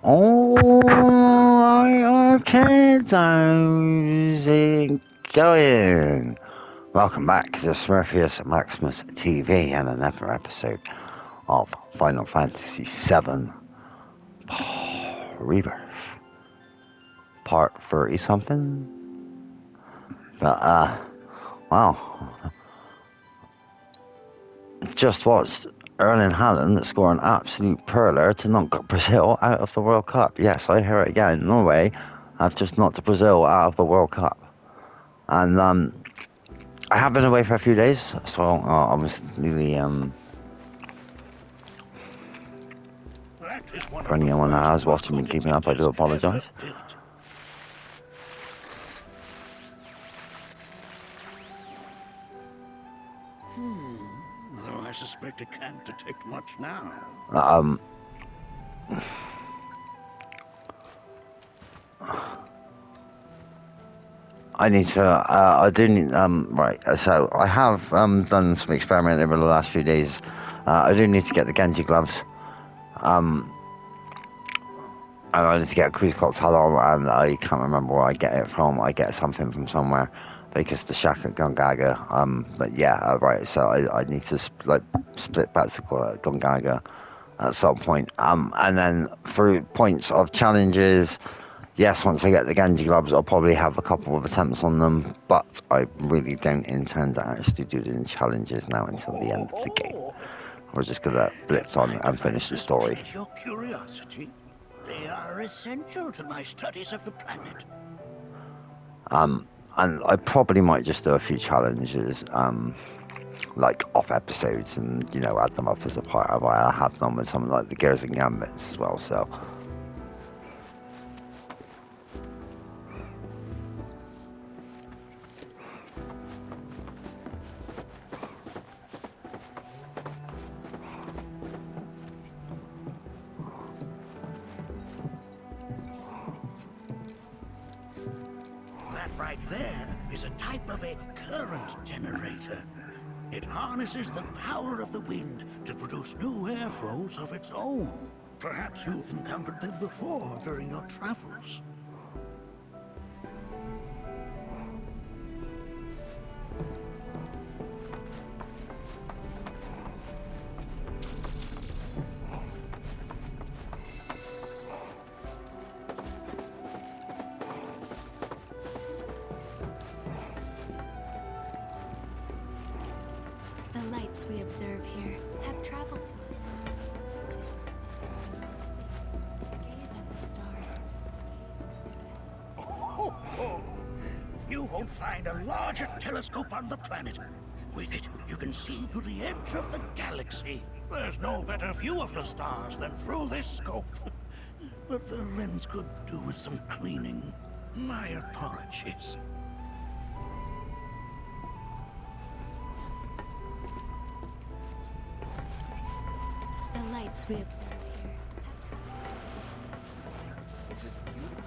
Okay, how's it going? Welcome back to Smurfius Maximus TV and another episode of Final Fantasy VII Rebirth, part 30 something. But, wow, just watched Erling Haaland score an absolute perler to knock Brazil out of the World Cup. Yes, I hear it again. Norway have just knocked Brazil out of the World Cup. And I have been away for a few days, so I was really for anyone that has watched me keeping up, I do apologise. Though I suspect it can't detect much now. I need to. I do need. Right. So I have done some experimenting over the last few days. I do need to get the Genji gloves. And I need to get a cruise clock talon, and I can't remember where I get it from. I get something from somewhere because the shack at Gongaga. But yeah, right. So I need to split back to Gongaga at some point. And then through points of challenges. Yes, once I get the Genji gloves, I'll probably have a couple of attempts on them, but I really don't intend to actually do the challenges now until the end of the game. We're just gonna blitz on and finish the story. Your curiosity? They are essential to my studies of the planet. And I probably might just do a few challenges, like off episodes, and add them up as a part of I have them with some like the Gears and Gambits as well. So. Right there is a type of a current generator. It harnesses the power of the wind to produce new airflows of its own. Perhaps you've encountered them before during your travels. The lights we observe here have traveled to us. To gaze at the stars. You won't find a larger telescope on the planet. With it, you can see to the edge of the galaxy. There's no better view of the stars than through this scope. But the lens could do with some cleaning. My apologies. The lights we observe here. This is beautiful.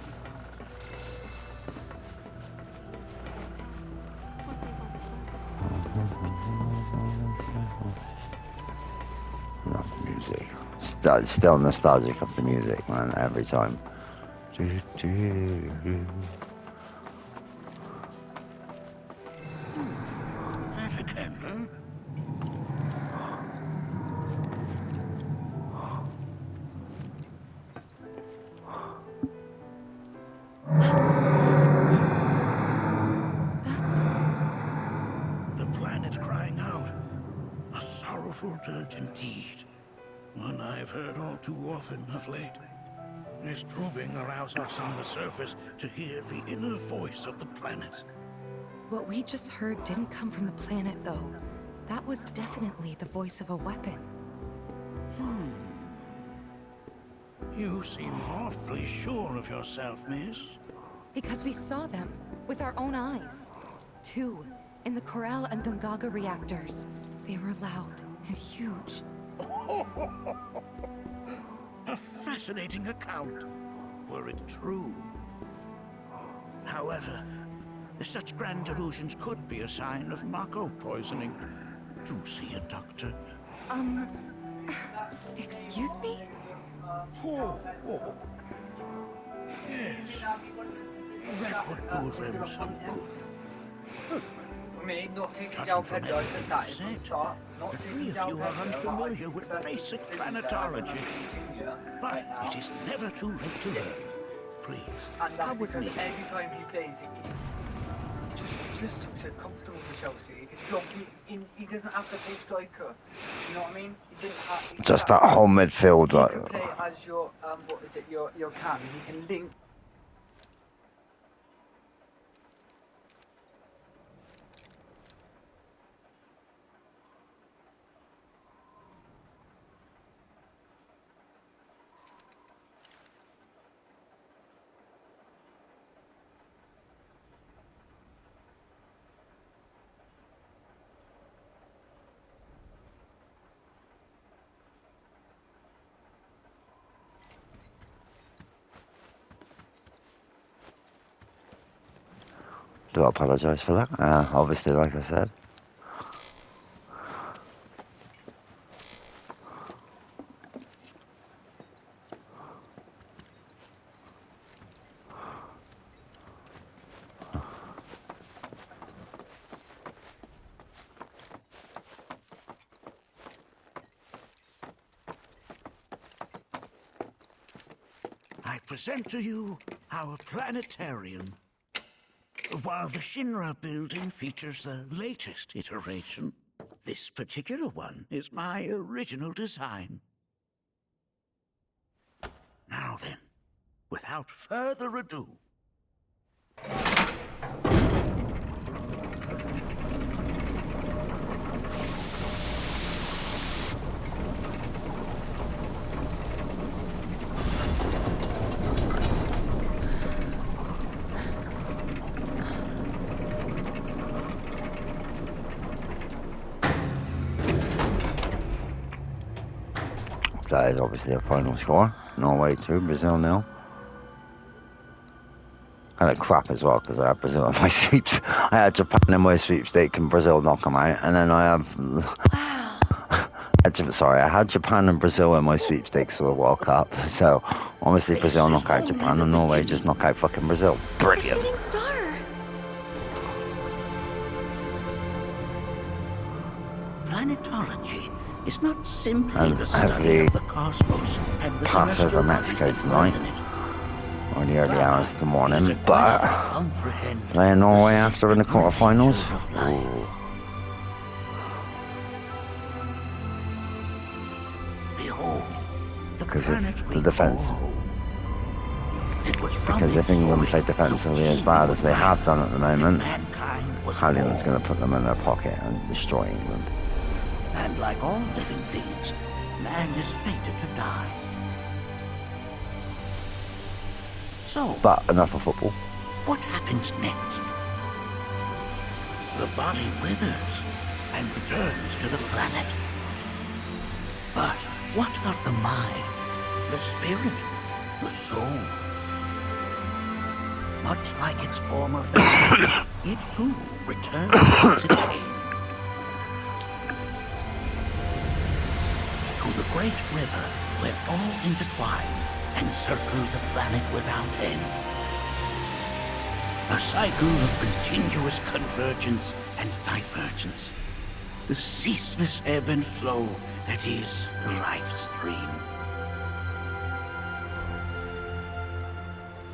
What they once were. Love the music. Still nostalgic of the music, man, every time. That again, huh? That's The planet crying out. A sorrowful dirge indeed. One I've heard all too often of late. This drooping allows us on the surface to hear the inner voice of the planet. What we just heard didn't come from the planet, though. That was definitely the voice of a weapon. You seem awfully sure of yourself, miss. Because we saw them with our own eyes. 2 in the Corral and Gongaga reactors. They were loud and huge. A fascinating account, were it true. However, such grand delusions could be a sign of Mako poisoning. Do see a doctor. Excuse me? Oh, That would do them some good. I mean, not taking Judging down from Pedro everything said you've that is said, the start. Not the taking three of down you are Pedro, unfamiliar but with I think basic the best planetology. junior But right now. it is never too late to learn. Please, And that's come with because me. every time he plays, he just looks so comfortable with Chelsea. He doesn't have to play striker. You know what I mean? He didn't have, he Just can that whole midfield, he like, can play as your what is it? Your cam. He can link. do apologise for that. Obviously, like I said. I present to you our planetarium. While the Shinra building features the latest iteration, this particular one is my original design. Now then, without further ado, That is obviously a final score. Norway 2, Brazil 0. Kind of crap as well because I had Brazil in my sweeps. I had Japan in my sweepstake and Brazil knock them out, and then I have. Wow. I had Japan and Brazil in my sweepstakes for the World Cup. So obviously This Brazil is knock out only Japan the and Norway just beginning. knock out fucking Brazil. A Brilliant. shooting star. Planetology is not simply And the study hopefully of the cosmos and the pass over celestial bodies Mexico that dwell tonight, in it. or in the early Rather, hours of the it is morning. a quest But to comprehend playing Norway the after in the secret quarterfinals. nature of life. Ooh. Behold, the Because planet it's we the call defence. home. It was from Because if its England play soil defensively so as bad as teeming they with have life done at the that moment, mankind was Halligan's going born. to put them in their pocket and destroy England. And like all living things, man is fated to die. So, But enough of football. what happens next? The body withers and returns to the planet. But what of the mind, the spirit, the soul? Much like its former value, it too returns once it came. To the great river where all intertwine and circle the planet without end. A cycle of continuous convergence and divergence. The ceaseless ebb and flow that is the life stream.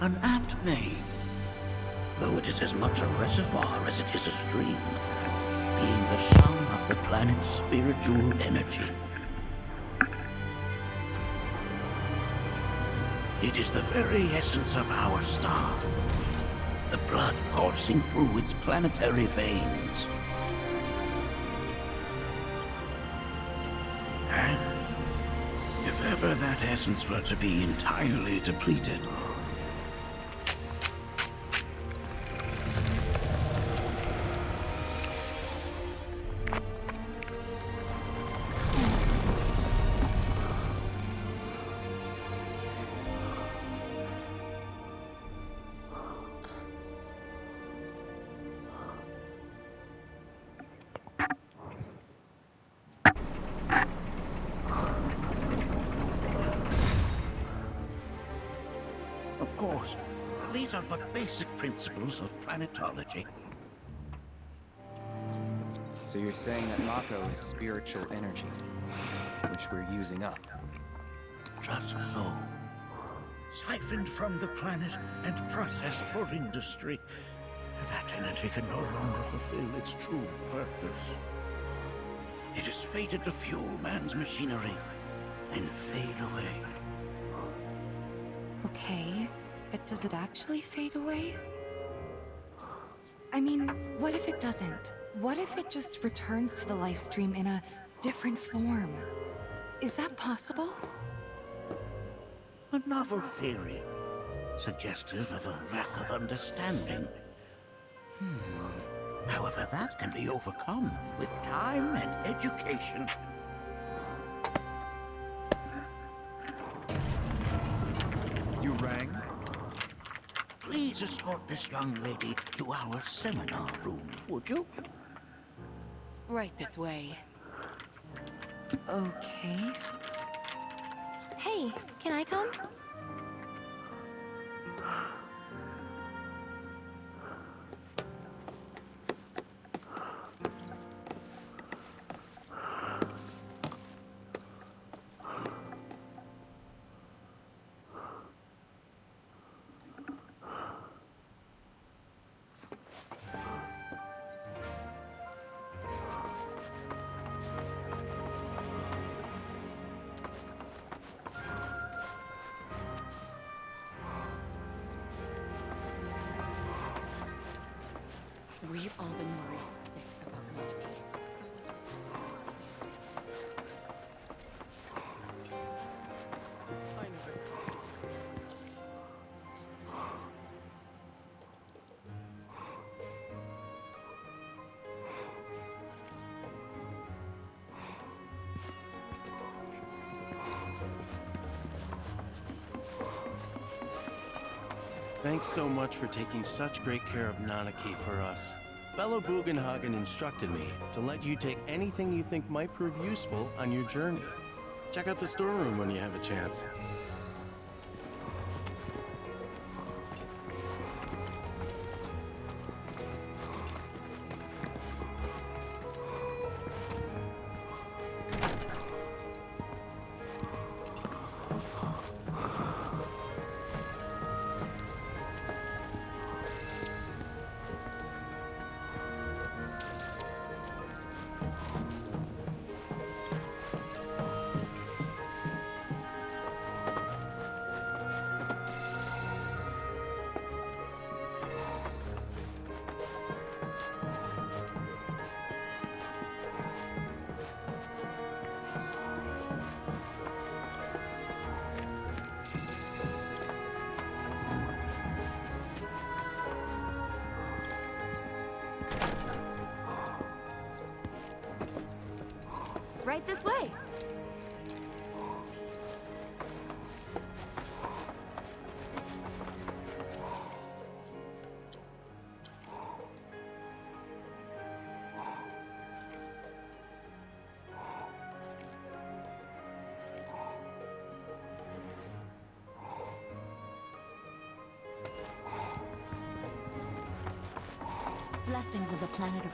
An apt name, though it is as much a reservoir as it is a stream, being the sum of the planet's spiritual energy. It is the very essence of our star, the blood coursing through its planetary veins. And if ever that essence were to be entirely depleted, of course, These are but basic principles of planetology. So you're saying that Mako is spiritual energy, which we're using up? Just so. Siphoned from the planet and processed for industry, that energy can no longer fulfill its true purpose. It is fated to fuel man's machinery, then fade away. Okay, but does it actually fade away? I mean, what if it doesn't? What if it just returns to the life stream in a different form? Is that possible? A novel theory, suggestive of a lack of understanding. However, that can be overcome with time and education. You rang? Please escort this young lady to our seminar room, would you? Right this way. Okay. Hey, can I come? We've all been worried sick about Loki. Thanks so much for taking such great care of Nanaki for us. Fellow Bugenhagen instructed me to let you take anything you think might prove useful on your journey. Check out the storeroom when you have a chance. Right this way. Blessings of the planet of...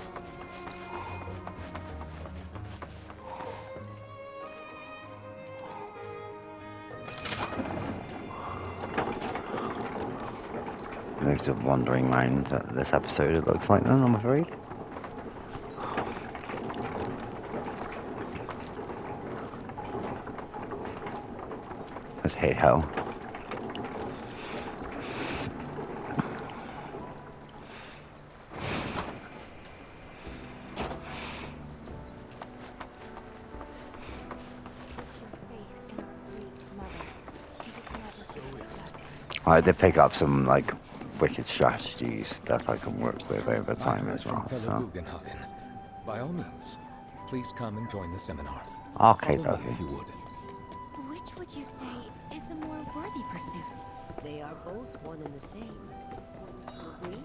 Loads of wandering around this episode, it looks like, then, I'm afraid. Let's hey ho. I did pick up some, like, wicked strategies that I can work with over time as well, Fellow so... Bugenhagen. By all means, please come and join the seminar. Okay, Follow me okay. if you would. Which would you say is a more worthy pursuit? They are both one and the same. Agree?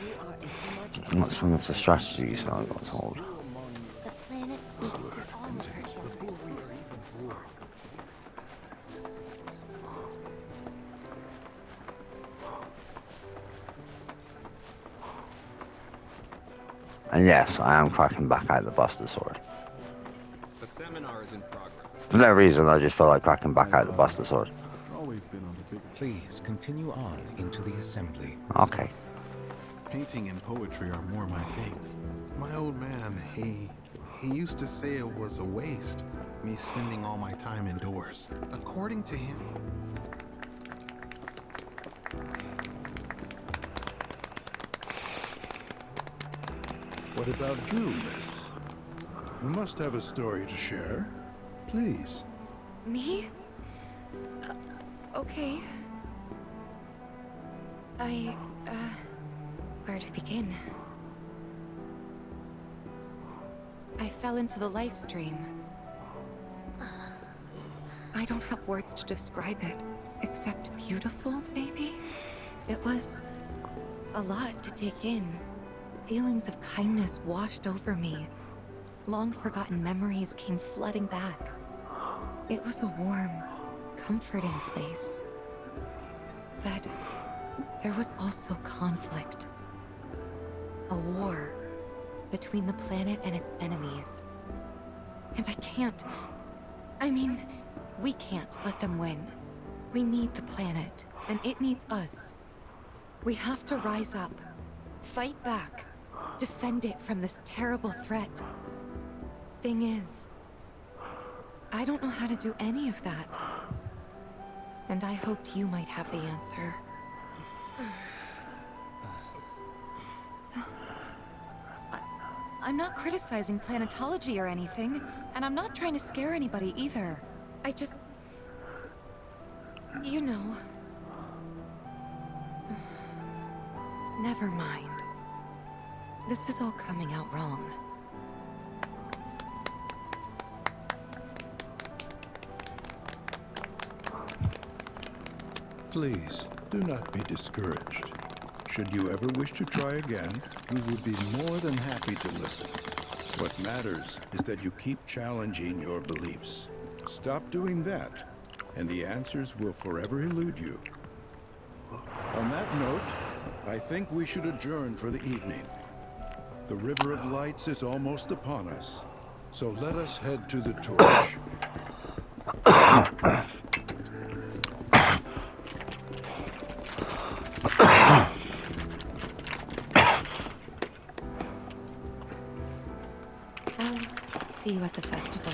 You are as much And that's some of the strategies I got told. The planet speaks to all of her children. And yes, I am cracking back out the Buster Sword. The seminar is in progress. For no reason, I just feel like cracking back out the Buster Sword. Please continue on into the assembly. Okay. Painting and poetry are more my thing. My old man, he used to say it was a waste, me spending all my time indoors. According to him, What about you, miss? You must have a story to share. Please. Me? Okay. Where to begin? I fell into the life stream. I don't have words to describe it, except beautiful, maybe? It was a lot to take in. Feelings of kindness washed over me. Long-forgotten memories came flooding back. It was a warm, comforting place. But there was also conflict. A war between the planet and its enemies. And we can't let them win. We need the planet, and it needs us. We have to rise up, fight back, defend it from this terrible threat. Thing is, I don't know how to do any of that. And I hoped you might have the answer. I'm not criticizing planetology or anything, and I'm not trying to scare anybody either. I just... You know... Never mind. This is all coming out wrong. Please, do not be discouraged. Should you ever wish to try again, we would be more than happy to listen. What matters is that you keep challenging your beliefs. Stop doing that, and the answers will forever elude you. On that note, I think we should adjourn for the evening. The River of Lights is almost upon us, so let us head to the torch. I'll see you at the festival.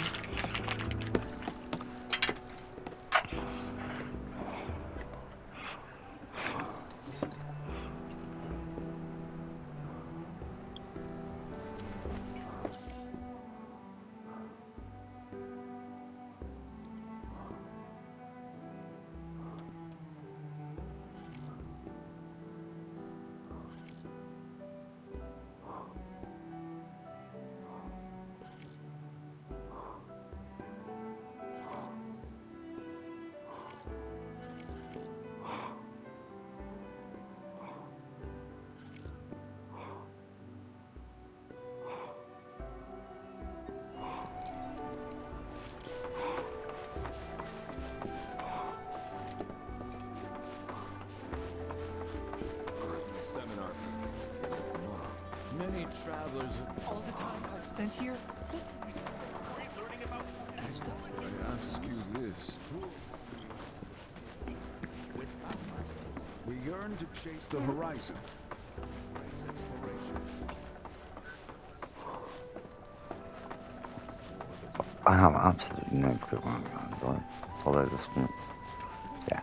Many travelers, all the time I've spent here, I ask you this. We yearn to chase the horizon. I have absolutely no clue where I'm going. Do I follow this one? Yeah.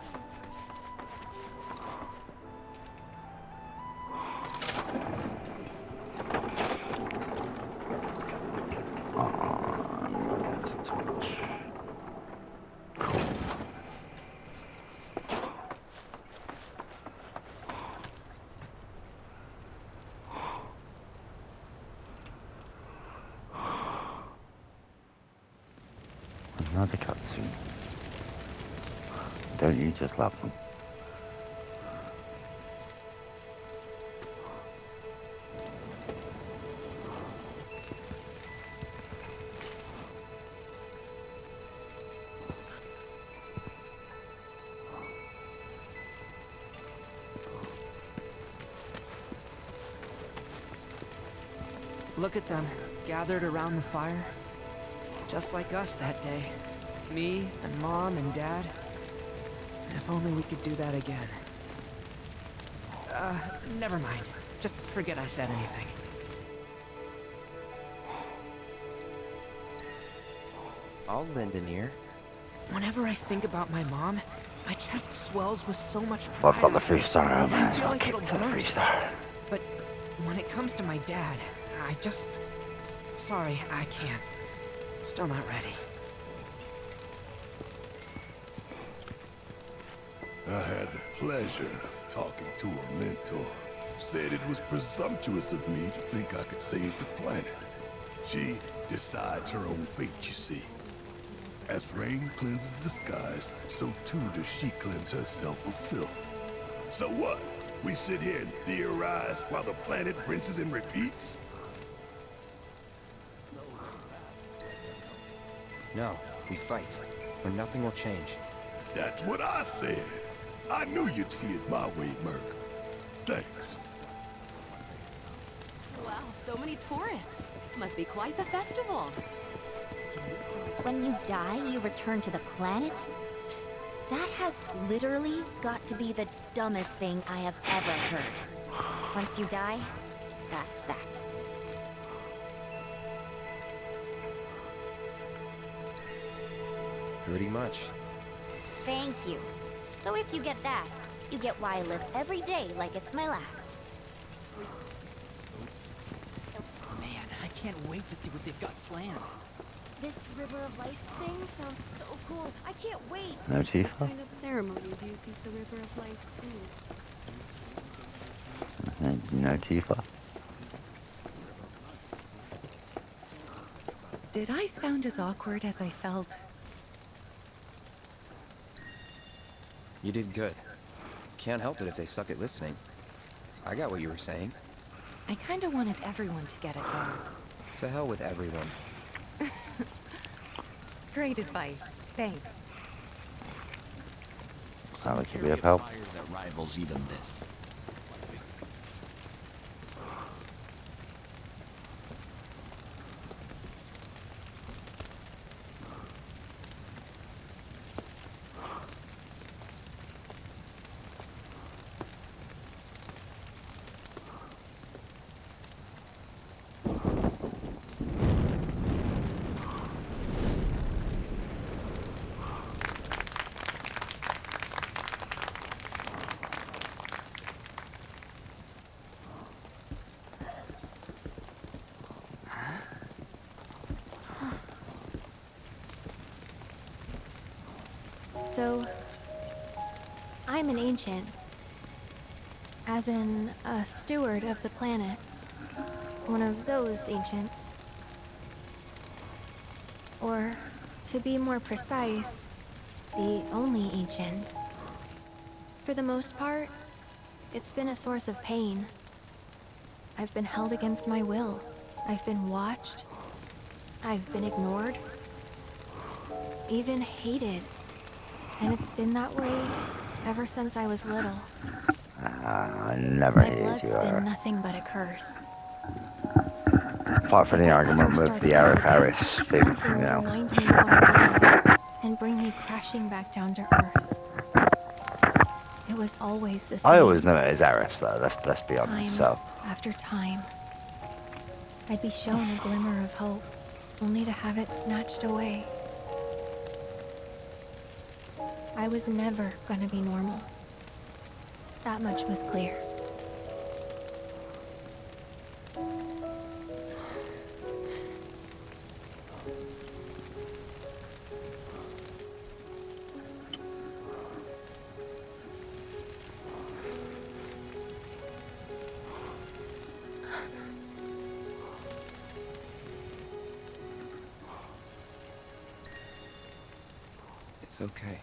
Another cutscene. Don't you just love them? Look at them, gathered around the fire. Just like us that day. Me and Mom and Dad. If only we could do that again. Never mind. Just forget I said anything. I'll lend an ear. Whenever I think about my mom, my chest swells with so much pride. What about the 3-star? Oh, I man, feel I'll like keep it'll it to the burst. 3-star. But when it comes to my dad, I just... Sorry, I can't. Still not ready. I had the pleasure of talking to a mentor. Said it was presumptuous of me to think I could save the planet. She decides her own fate, you see. As rain cleanses the skies, so too does she cleanse herself of filth. So what? We sit here and theorize while the planet rinses and repeats? No, we fight, or nothing will change. That's what I said. I knew you'd see it my way, Merc. Thanks. Wow, so many tourists. Must be quite the festival. When you die, you return to the planet? Psst, that has literally got to be the dumbest thing I have ever heard. Once you die, that's that. Pretty much. Thank you. So if you get that, you get why I live every day like it's my last. Man, I can't wait to see what they've got planned. This River of Lights thing sounds so cool. I can't wait. No Tifa? What kind of ceremony do you think the River of Lights is? No Tifa? Did I sound as awkward as I felt? You did good. Can't help it if they suck at listening. I got what you were saying. I kinda wanted everyone to get it, though. To hell with everyone. Great advice. Thanks. Sound like you'd be of help. Fire that rivals even this. So, I'm an ancient. As in, a steward of the planet. One of those ancients. Or, to be more precise, the only ancient. For the most part, it's been a source of pain. I've been held against my will. I've been watched. I've been ignored. Even hated. And it's been that way ever since I was little. I never My hated blood's you, been Eric. nothing but a curse. Apart from the argument with the Eric Harris thing, you Something would know. remind me of what I was and bring me crashing back down to earth. It was always the same. I always knew it as Eris, though. Let's be honest. Time So after time, I'd be shown a glimmer of hope, only to have it snatched away. I was never gonna be normal. That much was clear. It's okay.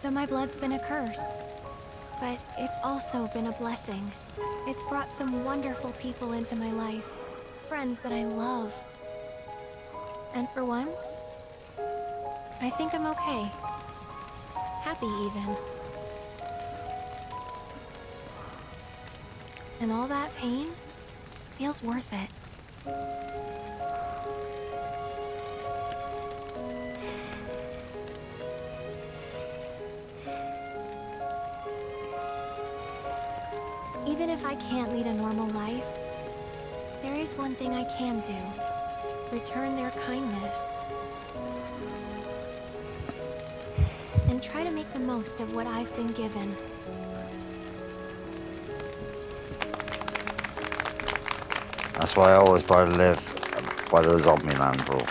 So my blood's been a curse. But it's also been a blessing. It's brought some wonderful people into my life. Friends that I love. And for once, I think I'm okay. Happy, even. And all that pain feels worth it. Even if I can't lead a normal life, there is one thing I can do. Return their kindness. And try to make the most of what I've been given. That's why I always try to live by the zombie land rule.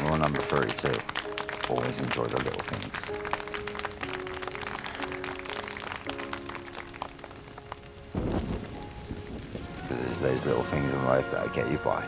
Rule number 32. Always enjoy the little things. Because it's those little things in life that get you by.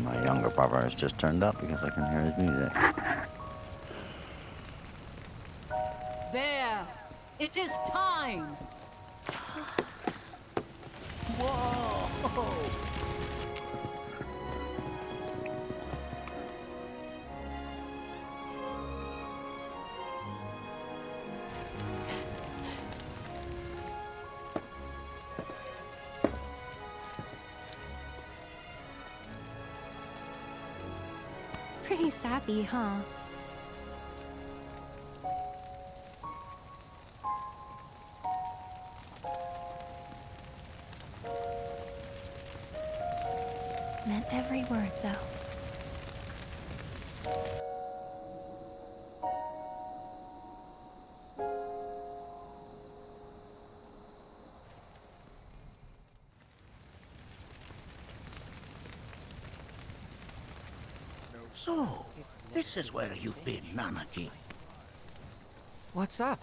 My younger brother has just turned up because I can hear his music. There! It is time! Whoa! Pretty sappy, huh? Meant every word, though. So, this is where you've been, Nanaki. What's up?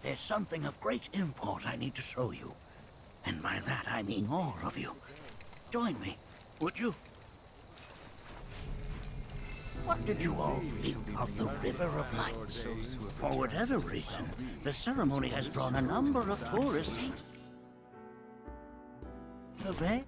There's something of great import I need to show you. And by that I mean all of you. Join me, would you? What did you all think of the River of Lights? For whatever reason, the ceremony has drawn a number of tourists. Have they?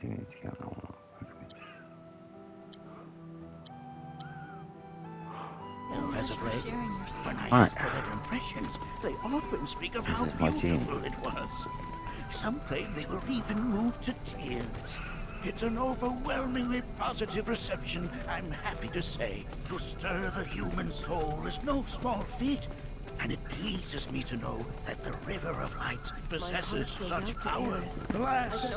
do you need to get on? As of late, when I Right. ask for their impressions, they often speak of This how is my beautiful it was. Some claim they were even moved to tears. It's an overwhelmingly positive reception, I'm happy to say. To stir the human soul is no small feat, and it pleases me to know that the River of Lights possesses such power. Alas,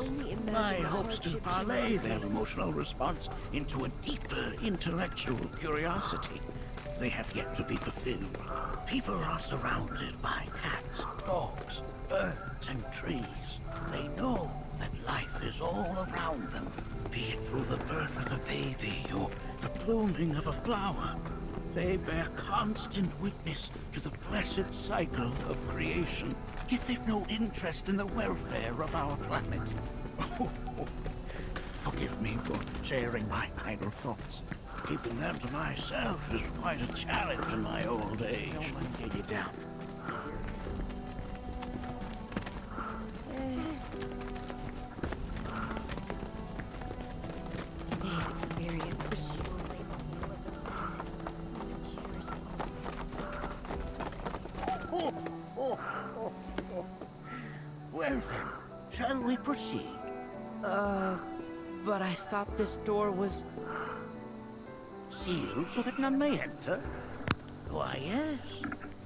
my hopes to parlay their emotional response into a deeper intellectual curiosity. They have yet to be fulfilled. People are surrounded by cats, dogs, birds, and trees. They know that life is all around them, be it through the birth of a baby or the blooming of a flower. They bear constant witness to the blessed cycle of creation, yet they've no interest in the welfare of our planet. Forgive me for sharing my idle thoughts. Keeping them to myself is quite a challenge in my old age. Don't let me get you down. Today's experience was Well then, shall we proceed? But I thought this door was... Sealed so that none may enter? Why, yes.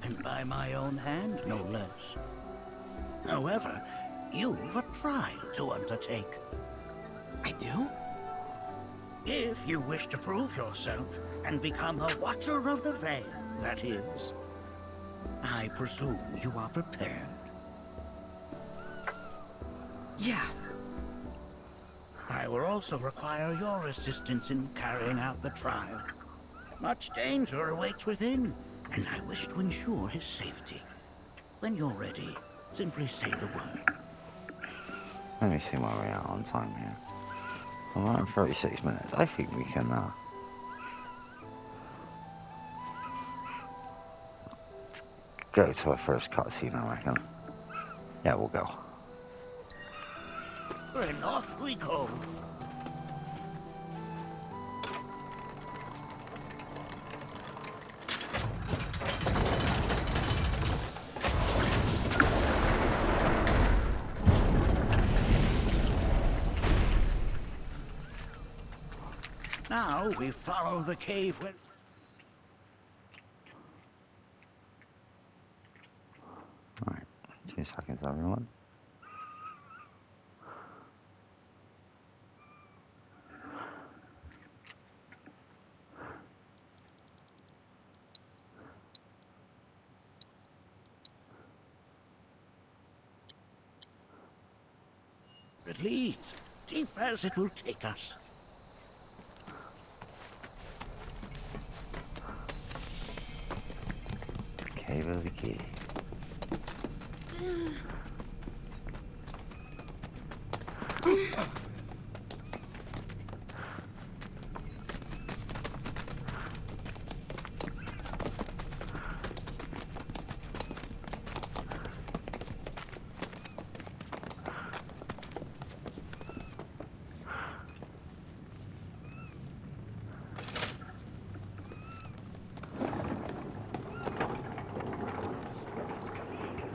And by my own hand, no less. However, you've a trial to undertake. I do? If you wish to prove yourself and become a Watcher of the Veil, that is. I presume you are prepared. Yeah. I will also require your assistance in carrying out the trial. Much danger awaits within, and I wish to ensure his safety. When you're ready, simply say the word. Let me see where we are on time here. I'm at 36 minutes. I think we can go to our first cutscene, I reckon. Yeah, we'll go. Then off we go. Now we follow the cave with... Alright, 2 seconds, everyone. It leads, deep as it will take us. Cave of the Key.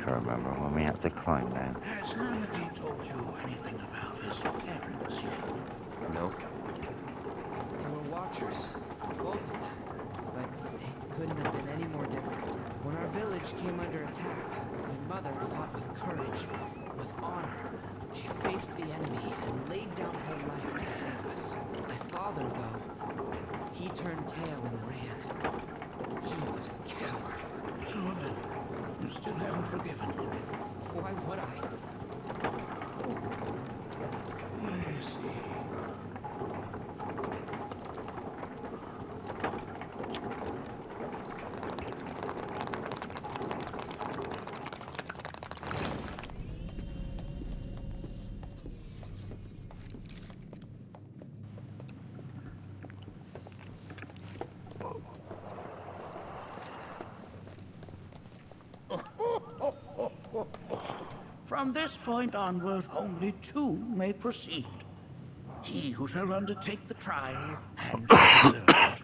Can't remember when we had to climb down. Has Nanaki told you anything about his parents yet? Nope. They were Watchers, both of them. But it couldn't have been any more different. When our village came under attack, my mother fought with courage, with honor. She faced the enemy and laid down her life to save us. My father, though, he turned tail and ran. He was a coward. So then, you still haven't forgiven him. Why would I? I see. From this point onward, only two may proceed. he who shall undertake the trial and observe it.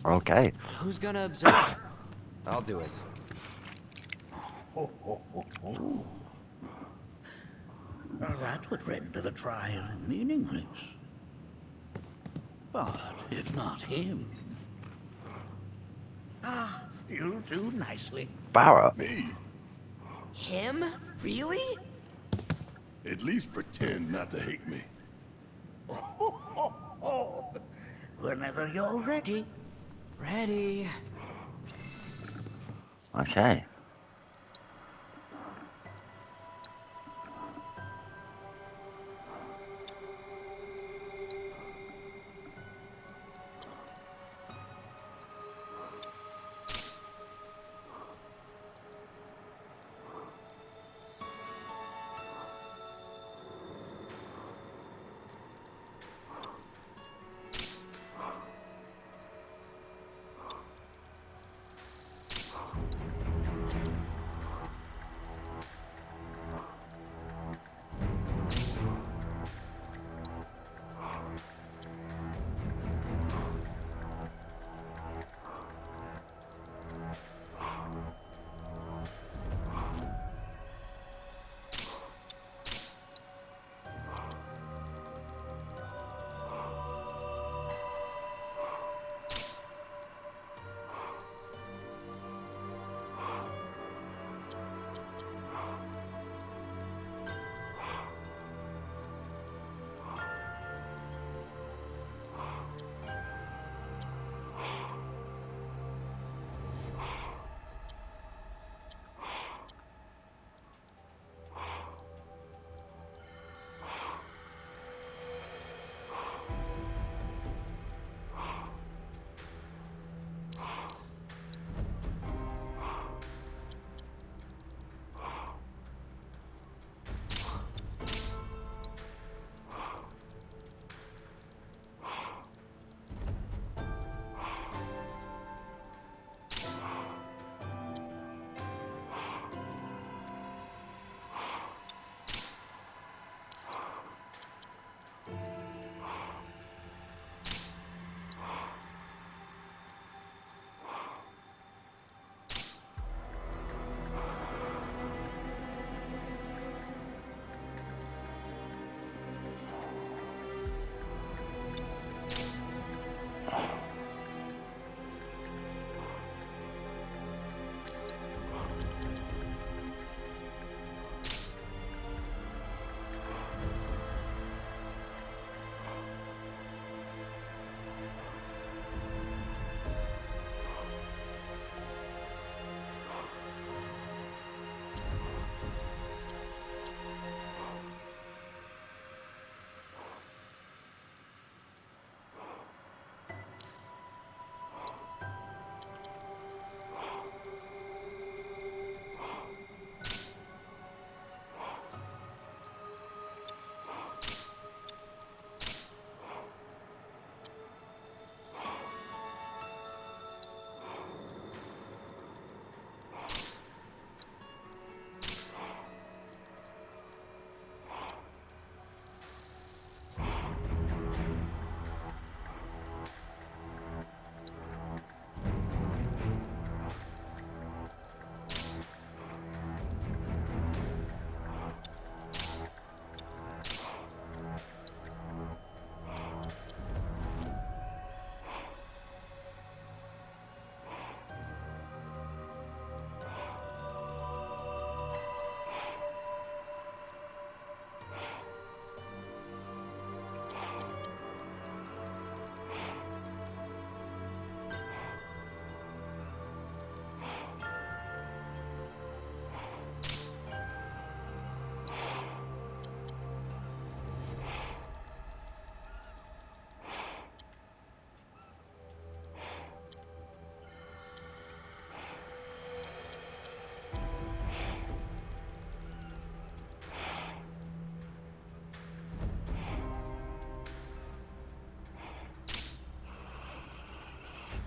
Okay. Who's gonna observe? I'll do it. Ho, ho, ho, ho. That would render the trial meaningless. But if not him... Ah, you'll do nicely. Barrett. Me? Him? Really? At least pretend not to hate me. Whenever you're ready. Ready. Okay.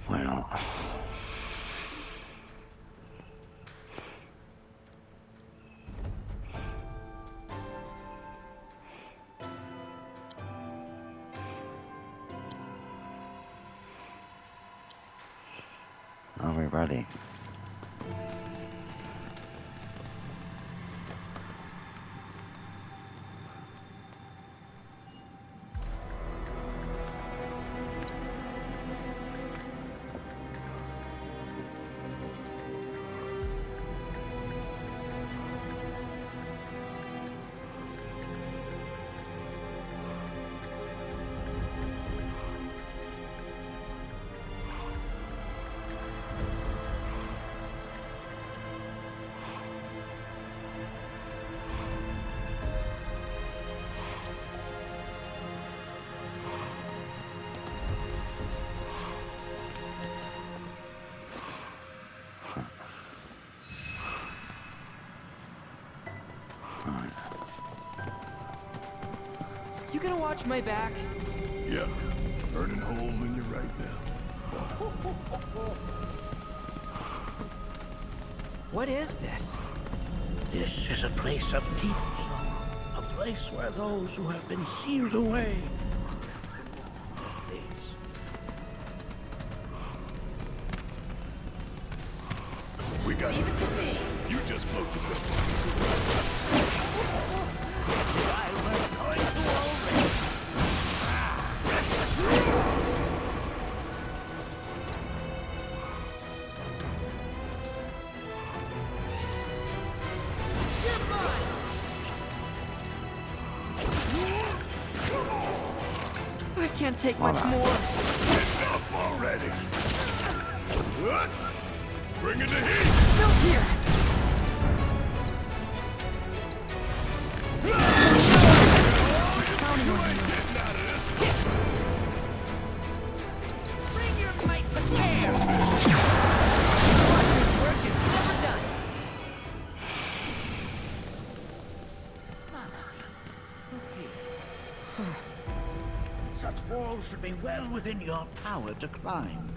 Why not? Are we ready? You gonna watch my back? Yeah, burning holes in you right now. What is this? This is a place of deep sorrow. A place where those who have been sealed away are left to mourn their fates. We got this covered. You just float yourself. I can't take much more. Enough already. What? Bring in the heat. Still here. Bring your might to bear. Watcher's work is never done. Such walls should be well within your power to climb.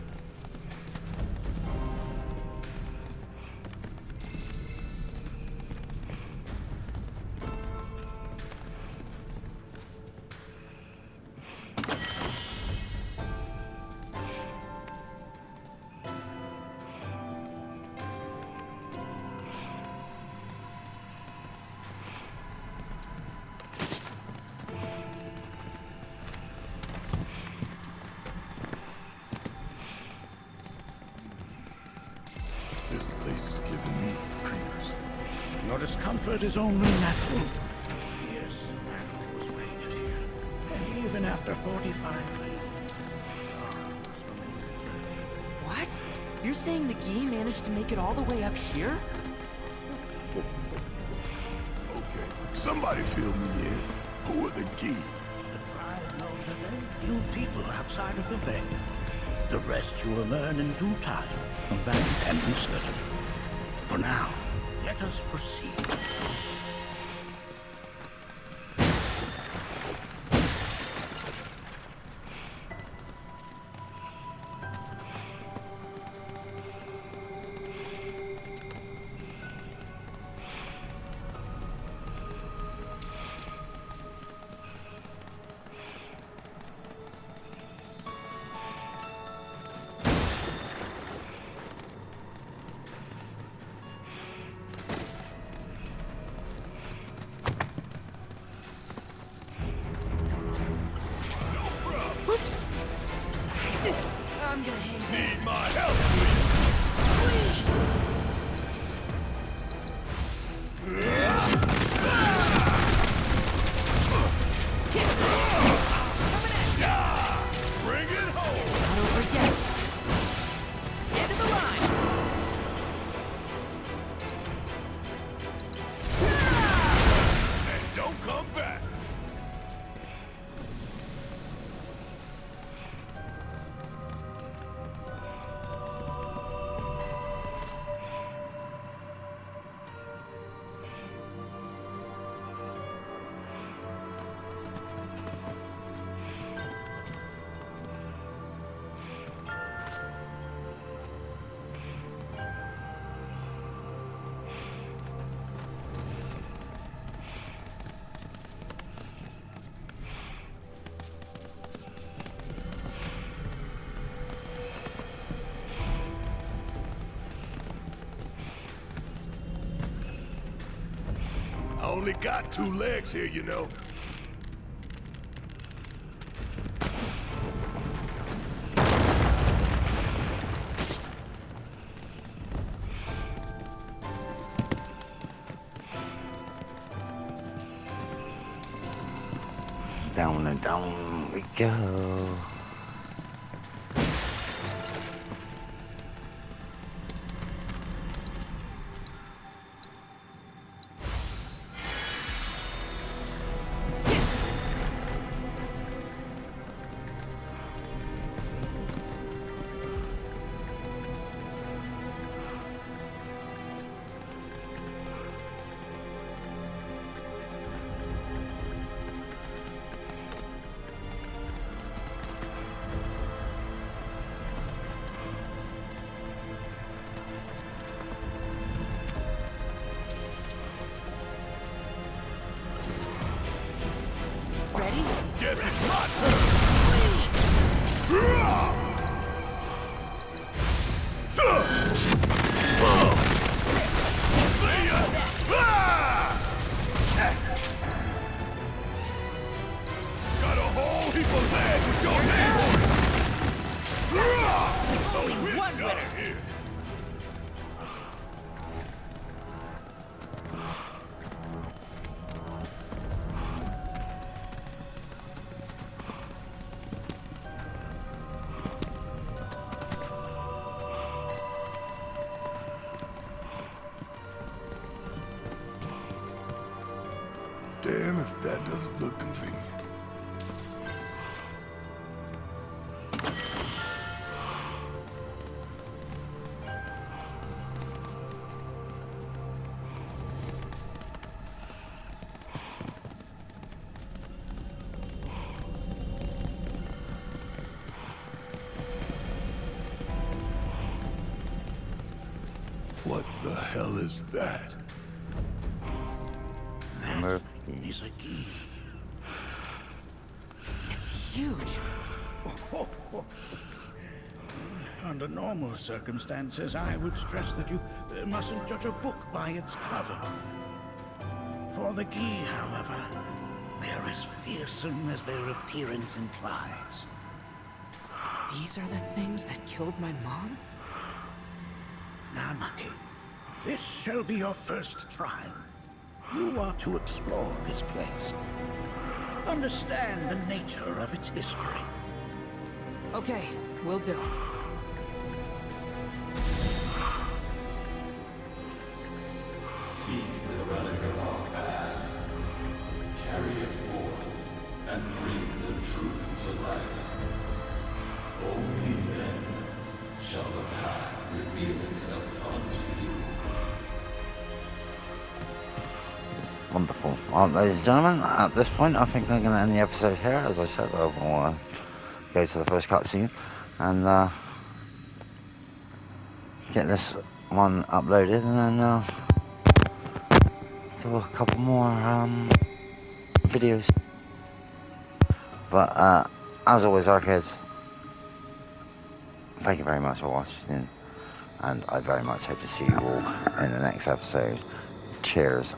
This place is giving me creeps. Your discomfort is only natural. Fierce battle was waged here, and even after 45 years, What? You're saying the Gi managed to make it all the way up here? Okay, somebody fill me in. Who are the Gi? The tribe knows a very few people outside of the Veil. The rest you will learn in due time. Of that you can be certain. For now, let us proceed. Whoops! I'm gonna hang back. Need my help, Bring it home! Not over yet. End of the line! And don't come back! only got 2 legs here, you know. Down and down we go. Ready? Guess it's my turn. See ya. Got a whole heap of lead with your name on it. Only one winner. Here. Damn if that doesn't look convenient. What the hell is that? Is a key. It's huge. Under normal circumstances, I would stress that you mustn't judge a book by its cover. For the key, however, they're as fearsome as their appearance implies. These are the things that killed my mom? Now, Nucky, this shall be your first trial. You are to explore this place. Understand the nature of its history. Okay, will do. Seek the relic of our past. Carry it forth and bring the truth to light. Only then shall the path reveal itself unto you. Wonderful. Well, ladies and gentlemen, at this point, I think I'm going to end the episode here. As I said, I will go to the first cutscene and get this one uploaded, and then do a couple more videos. But as always, arcades, thank you very much for watching, and I very much hope to see you all in the next episode. Cheers.